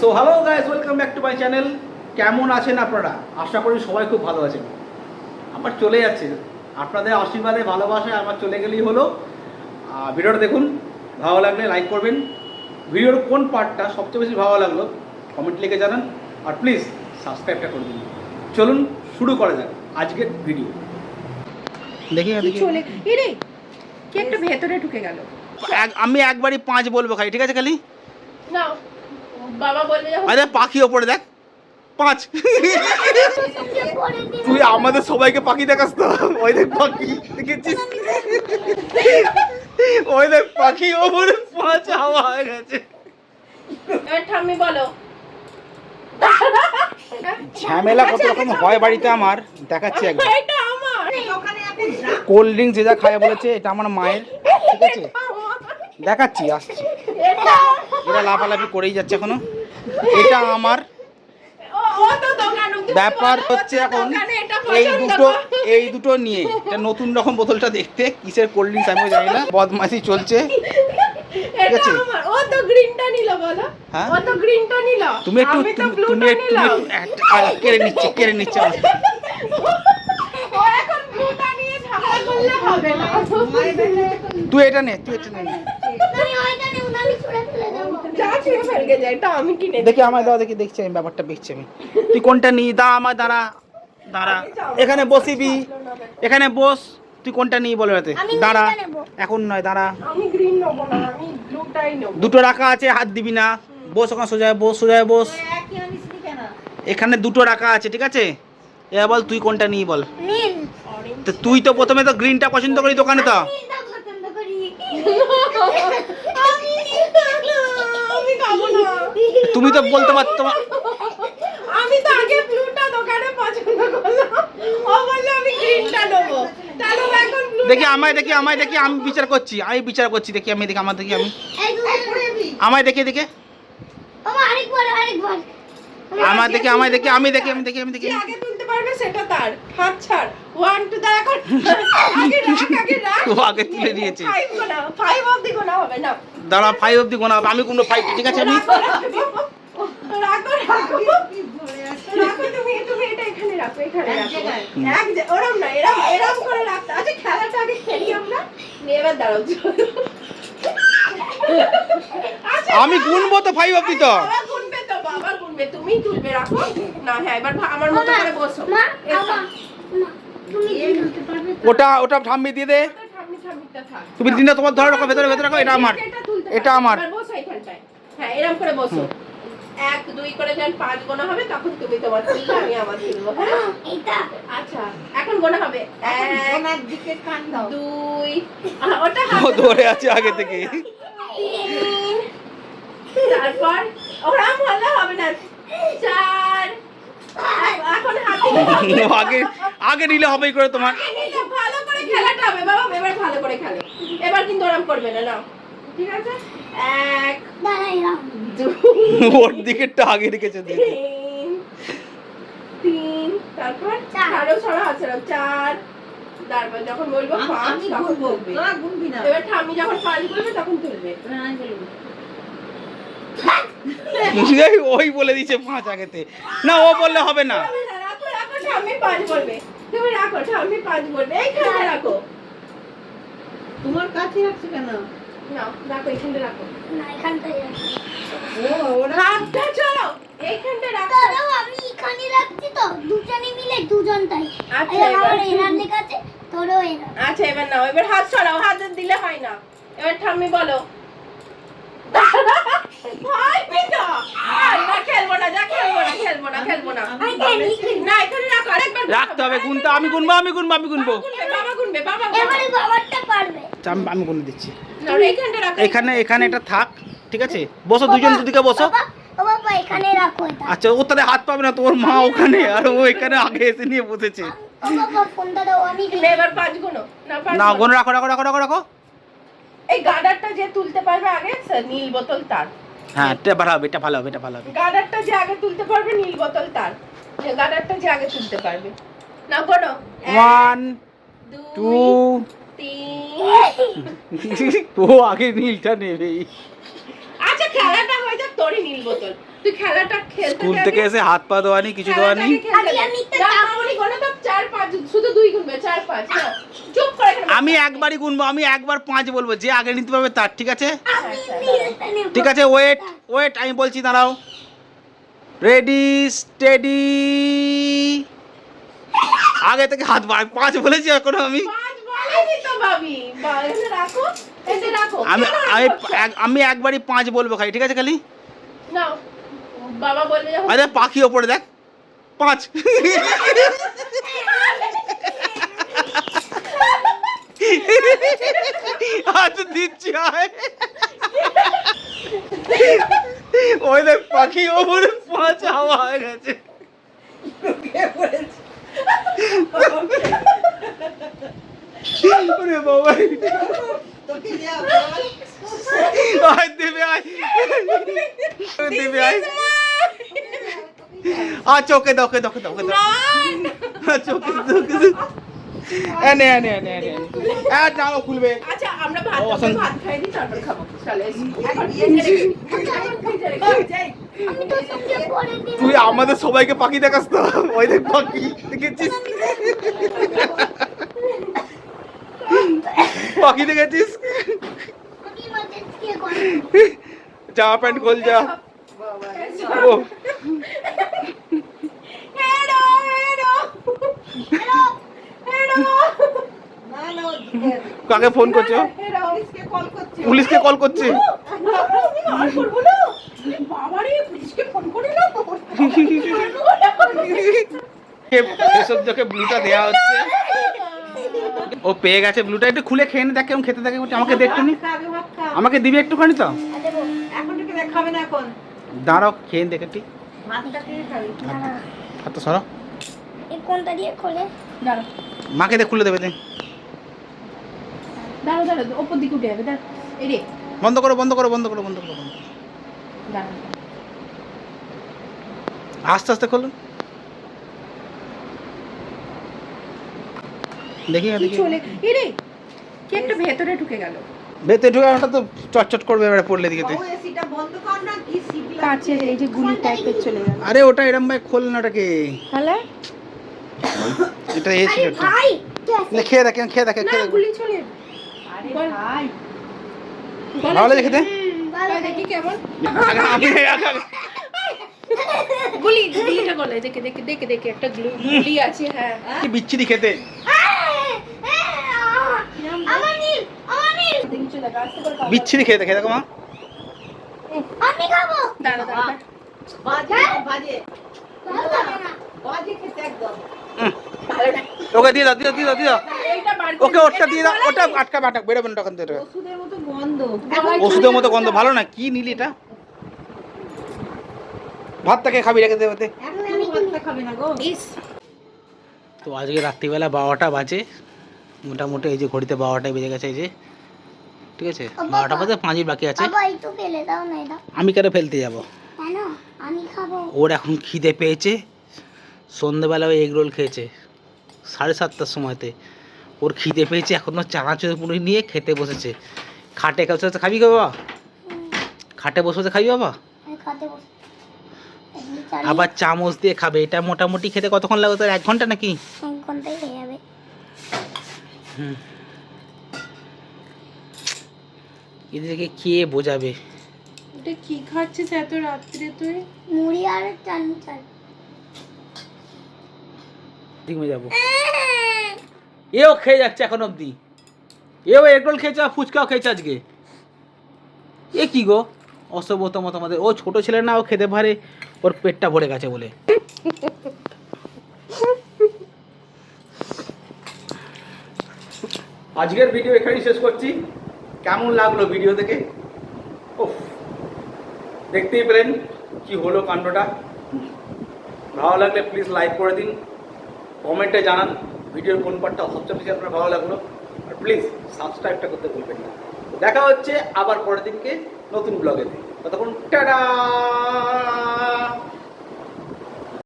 So hello guys, welcome back to my channel. কেমন আছেন আপনারা? আশা করি সবাই খুব ভালো আছেন। আমার চলে যাচ্ছে, আপনাদের আশীর্বাদে ভালোবাসায় আমার চলে গেলেই হলো। ভিডিওটা দেখুন, ভালো লাগলে লাইক করবেন। ভিডিওর কোন পার্টটা সবচেয়ে বেশি ভালো লাগলো কমেন্ট লিখে জানান, আর প্লিজ সাবস্ক্রাইবটা করে দিন। চলুন শুরু করা যাক আজকের ভিডিও। দেখি চলে এরে কি একটা ভেতরে ঢুকে গেল। আমি একবারই 5 বলবো খালি, ঠিক আছে? খালি না বাবা বলবে যখন আরে পাখি ওপরে দেখ 5। তুই আমাদের সবাইকে পাখি দেখাস তো? ওই দেখ পাখি দেখেছিস? ওই দেখ পাখি ওপরে 5 হাওয়া হয়ে গেছে। এবার ঠাম্মি বলো। ঝামেলা কত রকম হয় বাড়িতে আমার, দেখাচ্ছি একবার। এটা আমার কোল্ড ড্রিঙ্কস যে যা খায় বলেছে এটা আমার মায়ের, ঠিক আছে? দেখাচ্ছি, আসছি। এটা এরা লাফালাফি করেই যাচ্ছে এখনো। এটা আমার ও তো দোকান ব্যাপার হচ্ছে এখন এই দুটো নিয়ে এটা নতুন রকম বোতলটা দেখতে কিসের কোল্ড ড্রিঙ্কস আমি জানি না, বদমাশি চলছে। এটা আছে? আমার। ও তো গ্রিনটা নিল বলো। হ্যাঁ? ও তো গ্রিনটা নিল। তুমি একটু আমি তো তুমি ব্লুটা নিলাম। কেড়ে নিচ্ছে আমার। ও এখন ব্লুটা নিয়ে ঝগড়া করলে হবে না। তুই এটা নে। যা ছিঁড়ে ফেলকে যায়, এটা আমি কিনে দেখি আমায় দাও, দেখছি আমি ব্যাপারটা দেখছি আমি। তুই কোনটা নিই? আমার দাঁড়া। এখানে বসিবি, এখানে বস। তুই কোনটা নিই বল রাতে? দাঁড়া, এখন নয়, দাঁড়া। আমি গ্রিন নেব না, আমি ব্লুটাই নেব। দুটো রাখা আছে, হাত দিবি না। বস ওখানে, সোজায় বস। এখানে দুটো রাখা আছে, ঠিক আছে? এবার বল তুই কোনটা নিই বল। তো তুই তো প্রথমে তো গ্রিনটা পছন্দ করি দোকানে তো। আমি খাবো না। তুমি তো বলতে পারতো। আমি তো আগে ব্লুটা দোকানে পছন্দ করলাম, ও বললো আমি গ্রিনটা নেব। তাহলে ও এখন ব্লু। দেখি আমায় দেখি আমি বিচার করছি, দেখি আমি দেখি আমার দেখি আমি আমায় দেখে আমায় দেখি আমি দেখি আগে তুলতে পারবে সেটা তার হাত ছাড়। 1 2 দা এখন আগে রাখ। ও আগে তুলে নিয়েছে। 5 অবধি গোনা হবে না। দাঁড়া, 5 অবধি গোনা হবে। আমি কোনো 5, ঠিক আছে? আমি রাখো তুমি এটা এখানে রাখো। ওরম না, এরম করে রাখতে। আচ্ছা খেলাটা আগে খেলি আমরা। এবার দাঁড়াও। আমি গুনবো তো 5 অবধি তো। বাবা গুনবে, তুমি তুলবে, রাখো না। হ্যাঁ এবার আমার মতো করে বসো। ওটা ঠাম্মি দিয়ে দে। ঠাম্মিটা থাক। তুমি দিনটা তোমার ধরে রাখো, ভেতরে রাখো। এটা আমার, এটা আমার। এবার বসো এখানটায়। হ্যাঁ এরকম করে বসো। 1 2 করে যখন 5 গোনা হবে তখন তুমি তোমার তুলবে, আমি আমার তুলবো। হ্যাঁ এইটা আচ্ছা এখন গোনা হবে। 1 গোনার দিকে কান দাও। 2 ওটা ও ধরে আছে আগে থেকে। 3 তারপর ওরম হলে হবে না। 4 এখন হাতে আগে নিলে হবেই করে তোমার। ভালো করে খেলাটা হবে বাবা। এবার ভালো করে খেলো। এবার কিন্তু ওরম করবে না। নাও ঠিক আছে। 1 2 ওর দিকেরটা আগে রেখেছে দিয়ে। 3 তারপর ছাড়ো হাত ছাড়ো। 4 তারপর যখন বলবো 5 তখন বলবে। এবার ঠাম্মি যখন 5 বলবে তখন তুলবে। ওই বলে দিচ্ছে 5 আগেতে। না ও বললে হবে না। রাখো ঠাম্মি 5 বলবে। তুমি রাখো, ঠাম্মি 5 বলবে। এইখানে রাখো। তোমার কাছে রাখছো কেন? নাও রাখো, এখানে রাখো। না এখানটাই রাখি। হাতটা চলো এইখানটা রাখো। আমি এখানে রাখছি তো, দুজনে মিলে দুজনটাই। আচ্ছা, এই আমার এবার- এনার লেখা আছে, তোরও এনার। আচ্ছা এবার নাও। এবার হাত সরাও, হাত দিলে হয় না। এবার ঠাম্মি বলো। ভাই পিটা না, খেলবো না, যা খেলবো না। না এখানে রাখো, আরেকবার রাখতে হবে, গুনতে। আমি গুনবো। বাবা গুনবে। এবারে বাবারটা পারবে। আমি গুনে দিচ্ছি। নাও এইখানটা রাখো। এখানে এটা থাক, ঠিক আছে? বসো, দুজন দুদিকে বসো। বাবা, ও বাবা এখানে রাখো এটা। আচ্ছা, ও তাহলে হাত পাবে না, তোর মা ওখানে আর ও এখানে আগে এসে নিয়ে বসেছে। ও বাবা ফোনটা দাও, আমি এবার 5 গুনো। না 5 না গুণ রাখো। এই গার্ডারটা যে তুলতে পারবে আগে, নীল বোতল তার। হ্যাঁ, এটা ভালো হবে। গার্ডারটা যে আগে তুলতে পারবে, নীল বোতল তার। যে গার্ডারটা যে আগে তুলতে পারবে। না গোনো। 1 2 3 ও আগে নীলটা নেবেই। আচ্ছা খেলাটা হয়ে যাক, তোরই নীল বোতল। তুই খেলাটা খেলতে স্কুল থেকে এসে হাত পা ধোয়ানি কিছু ধোয়ানি। শুধু 2 গুনবে 4 5 না চুপ করে এখানে আমি একবারই গুনবো, আমি একবার 5 বলবো, যে আগে নিতে পারবে তার, ঠিক আছে? আচ্ছা, ঠিক আছে, ওয়েট ওয়েট, আমি বলছি, দাঁড়াও। Ready steady. আগে থেকে হাত 5 বলেছি এখন আমি। 5 বলেনি তো ভাবি। এখানে রাখো, এখানে রাখো। আমি আমি আমি একবারই 5 বলবো খালি, ঠিক আছে? খালি নাও বাবা বলবে যখন আরে পাখি ওপরে দেখ, 5। আজ দিচ্ছি, আয়। ওই দেখ পাখি ওপরে 5 হাওয়া হয়ে গেছে। ওরে বাবা, তোকে যা আয় দেবে, আয় দেবে, আয়। আচ্ছা ওকে দাও, ওকে দাও, ওকে দাও, ওকে দাও। আচ্ছা ওকে দাও, ওকে দাও। এনে এনে এনে এনে নাও খুলবে। আচ্ছা আমরা ও, অসন্ত। ভাত খাই নি তারপর খাবো চলে এখন আমি তোর সঙ্গে পরে দিন তুই আমাদের সবাইকে পাখি দেখাস তো, ওই দেখ পাখি দেখেছিস, পাখি দেখেছিস? আমি মাঝে করে জামা প্যান্ট খোল যা। ও হেডো হেডো হেডো না না ওদিকে কাকে ফোন করছো? হেডো পুলিশকে কল করছি পুলিশকে কল করছে। আর করবো না বাবারে পুলিশকে ফোন করে না এসবকে ব্লুটা দেওয়া হচ্ছে। ও পেয়ে গেছে ব্লুটা, একটু খুলে খেয়ে নে, দেখ কেমন খেতে থাকে। আমাকে দে একটুখানি, আগে ভাত খা আমাকে দিবি একটুখানি তো। এখন থেকে দেখাবে না এখন দাঁড়াও খেয়ে দেখ একটু। ভাতটা খেয়ে খাবি হাত সরো, এই কোনটা দিয়ে খোলে দাঁড়া মাকে দে, খুলে দেবে দে। দাঁড়া দাঁড়া ওপর দিকে উঠে যাবে দাঁড়া এই রে বন্ধ করো, বন্ধ করো, বন্ধ করো, বন্ধ করো, বন্ধ করো। দাঁড়া আস্তে আস্তে খোলো, দেখি কি দেখি। চলে এই রে কি একটা ভেতরে ঢুকে গেল ভেতরে ঢুকে ওটা তো চটচট করবে এবারে পড়লে দিকে। ও এসিটা বন্ধ কর না কি সিগলা কাচের এই যে গুলি টাইপের চলে গেল আরে ওটা এরম ভাই খোল না ওটাকে, তাহলে এটা এসি আরে এটা। ভাই লে খেয়ে দেখেন, খেয়ে দেখে, না খেয়ে দেখে। গুলি চলে আরে বল। ভাই ভালো দেখে দে। ভালো দেখি কেমন আমি আগে- গুলিটা গলে দেখে দেখে দেখে দেখে একটা গুলি আছে হ্যাঁ কি বিচ্ছিরি খেতে। আমার নীল দেখি চলে রাস্তা করে খাও। বিচ্ছিরি খেতে, খেয়ে দেখো মা। আমি খাবো দাঁড়া দাঁড়া বাজে বাজে ভালো লাগে না বাজে খেতে একদম ভালো না ওকে দিয়ে দাও, দিয়ে দাও, দিয়ে দাও, দিয়ে দাও। এইটা বার ওকে ওটা দিয়ে দাও, ওটা আটকাবে, আটক বেরোবে না তখন থেকে। ওষুধের মতো গন্ধ ওষুধের মতো গন্ধ, ভালো না। কি নিলি এটা? ভাতটাকে খাবি, রেখে দেবে দে। এখন আমি ভাতটা খাবে না গো ইস তো আজকে রাত্রিবেলা 12টা বাজে মোটামুটি। এই যে ঘড়িতে 12টাই বেজে গেছে, এই যে ঠিক আছে। 12টা বাজে 5 মিনিট বাকি আছে। বাবা এই তো ফেলে দাও না এটা আমি কেন ফেলতে যাব? কেন আমি খাবো ওর এখন খিদে পেয়েছে। সন্ধ্যেবেলা ওই এগ রোল খেয়েছে 7:30টার সময়তে। ওর খিদে পেয়েছে, এখনও চানাচুর পুরি নিয়ে খেতে বসেছে। খাটে বসে বসে খাবি গো বাবা? খাটে বসে বসে খাবি বাবা? আমি খাতে বসে আবার চামচ দিয়ে খাবে। এটা মোটামুটি খেতে কতক্ষণ লাগবে তোর? 1 ঘন্টা নাকি? কোনটাই হয়ে যাবে হুম, এদেরকে কে বোঝাবে? এটা কি খাচ্ছিস এত রাত্রে তুই মুড়ি আর চান চাল দিকে যাবো। এও খেয়ে যাচ্ছে এখন অবধি। এও এগ রোল খেয়েছে আর ফুচকাও খেয়েছে আজকে। এ কি গো অসভ্যতা মতো আমাদের। ও ছোট ছেলে না, ও খেতে পারে, ওর পেটটা ভরে গেছে বলে। আজকের ভিডিও এখানেই শেষ করছি। কেমন লাগলো ভিডিও থেকে? ও দেখতেই পেলেন কি হলো কাণ্ডটা। ভালো লাগলে প্লিজ লাইক করে দিন, কমেন্টে জানান ভিডিওর কোন পার্টটা সবচেয়ে বেশি আপনার ভালো লাগলো। আর প্লিজ সাবস্ক্রাইবটা করতে ভুলবেন না। দেখা হচ্ছে আবার পরের দিনকে নতুন ব্লগেতে। ততক্ষণ টাটা।